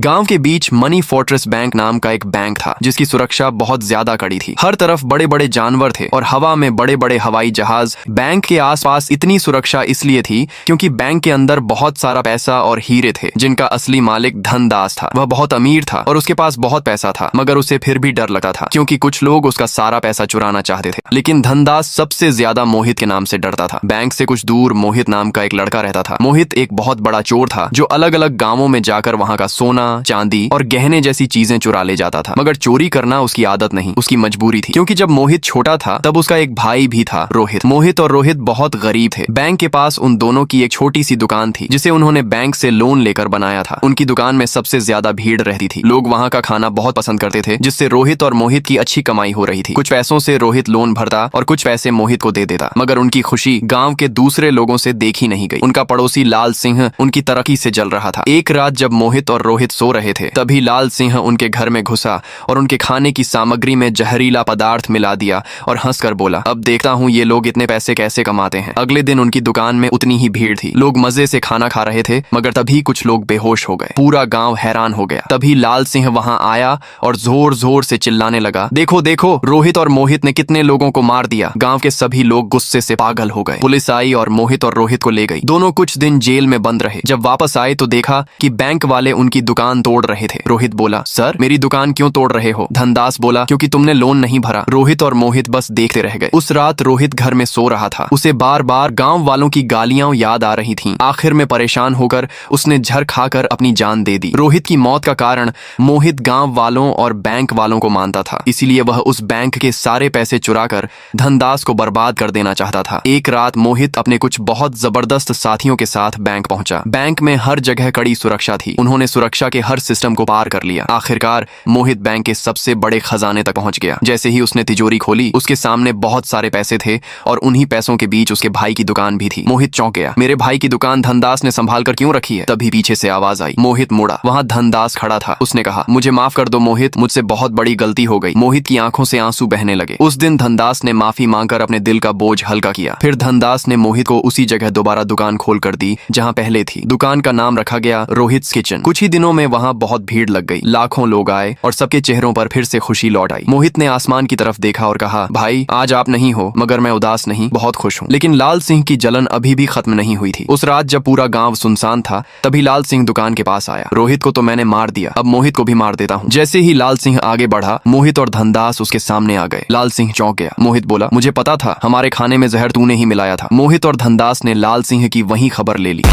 गांव के बीच money fortress bank नाम का एक बैंक था जिसकी सुरक्षा बहुत ज्यादा कड़ी थी। हर तरफ बड़े बड़े जानवर थे और हवा में बड़े बड़े हवाई जहाज। बैंक के आसपास इतनी सुरक्षा इसलिए थी क्योंकि बैंक के अंदर बहुत सारा पैसा और हीरे थे जिनका असली मालिक धनदास था। वह बहुत अमीर था और उसके पास बहुत पैसा था, मगर उसे फिर भी डर लगता था क्योंकि कुछ लोग उसका सारा पैसा चुराना चाहते थे। लेकिन धनदास सबसे ज्यादा मोहित के नाम से डरता था। बैंक से कुछ दूर मोहित नाम का एक लड़का रहता था। मोहित एक बहुत बड़ा चोर था जो अलग अलग गांवों में जाकर वहां का सोना, चांदी और गहने जैसी चीजें चुरा ले जाता था। मगर चोरी करना उसकी आदत नहीं, उसकी मजबूरी थी, क्योंकि जब मोहित छोटा था तब उसका एक भाई भी था, रोहित। मोहित और रोहित बहुत गरीब थे। बैंक के पास उन दोनों की एक छोटी सी दुकान थी जिसे उन्होंने बैंक से लोन लेकर बनाया था। उनकी दुकान में सबसे ज्यादा भीड़ रहती थी। लोग वहां का खाना बहुत पसंद करते थे, जिससे रोहित और मोहित की अच्छी कमाई हो रही थी। कुछ पैसों से रोहित लोन भरता और कुछ पैसे मोहित को दे देता, मगर उनकी खुशी गांव के दूसरे लोगों से देखी नहीं गई। उनका पड़ोसी लाल सिंह उनकी तरक्की से जल रहा था। एक रात जब मोहित और रोहित सो रहे थे तभी लाल सिंह उनके घर में घुसा और उनके खाने की सामग्री में जहरीला पदार्थ मिला दिया और हंसकर बोला, अब देखता हूँ ये लोग इतने पैसे कैसे कमाते हैं। अगले दिन उनकी दुकान में उतनी ही भीड़ थी। लोग मजे से खाना खा रहे थे, मगर तभी कुछ लोग बेहोश हो गए। पूरा गांव हैरान हो गया। तभी लाल सिंह वहां आया और जोर जोर से चिल्लाने लगा, देखो देखो, रोहित और मोहित ने कितने लोगों को मार दिया। गांव के सभी लोग गुस्से से पागल हो गए। पुलिस आई और मोहित और रोहित को ले गई। दोनों कुछ दिन जेल में बंद रहे। जब वापस आए तो देखा कि बैंक वाले उनकी दुकान तोड़ रहे थे। रोहित बोला, सर मेरी दुकान क्यों तोड़ रहे हो? धनदास बोला, क्योंकि तुमने लोन नहीं भरा। रोहित और मोहित बस देखते रह गए। उस रात रोहित घर में सो रहा था। उसे बार बार गांव वालों की गालियां याद आ रही थीं। आखिर में परेशान होकर उसने जहर खाकर अपनी जान दे दी। रोहित की मौत का कारण मोहित गांव वालों और बैंक वालों को मानता था, इसीलिए वह उस बैंक के सारे पैसे चुराकर धनदास को बर्बाद कर देना चाहता था। एक रात मोहित अपने कुछ बहुत जबरदस्त साथियों के साथ बैंक पहुंचा। बैंक में हर जगह कड़ी सुरक्षा थी। उन्होंने सुरक्षा के हर सिस्टम को पार कर लिया। आखिरकार मोहित बैंक के सबसे बड़े खजाने तक पहुंच गया। जैसे ही उसने तिजोरी खोली, उसके सामने बहुत सारे पैसे थे और उन्हीं पैसों के बीच उसके भाई की दुकान भी थी। मोहित चौंक गया, मेरे भाई की दुकान धनदास ने संभाल कर क्यों रखी है? तभी पीछे से आवाज आई। मोहित मुड़ा, वहां धनदास खड़ा था। उसने कहा, मुझे माफ कर दो मोहित, मुझसे बहुत बड़ी गलती हो गई। मोहित की आंखों से आंसू बहने लगे। उस दिन धनदास ने माफी मांगकर अपने दिल का बोझ हल्का किया। फिर धनदास ने मोहित को उसी जगह दोबारा दुकान खोल कर दी जहां पहले थी। दुकान का नाम रखा गया रोहित्स किचन। कुछ ही दिनों में वहां बहुत भीड़ लग गई। लाखों लोग आए और सबके चेहरों पर फिर से खुशी लौट आई। मोहित ने आसमान की तरफ देखा और कहा, भाई आज आप नहीं हो, मगर मैं उदास नहीं, बहुत खुश हूँ। लेकिन लाल सिंह की जलन अभी भी खत्म नहीं हुई थी। उस रात जब पूरा गांव सुनसान था तभी लाल सिंह दुकान के पास आया। रोहित को तो मैंने मार दिया, अब मोहित को भी मार देता हूँ। जैसे ही लाल सिंह आगे बढ़ा, मोहित और धनदास उसके सामने आ गए। लाल सिंह चौंक गया। मोहित बोला, मुझे पता था, हमारे खाने में जहर तूने ही मिलाया था। मोहित और धनदास ने लाल सिंह की वही खबर ले ली।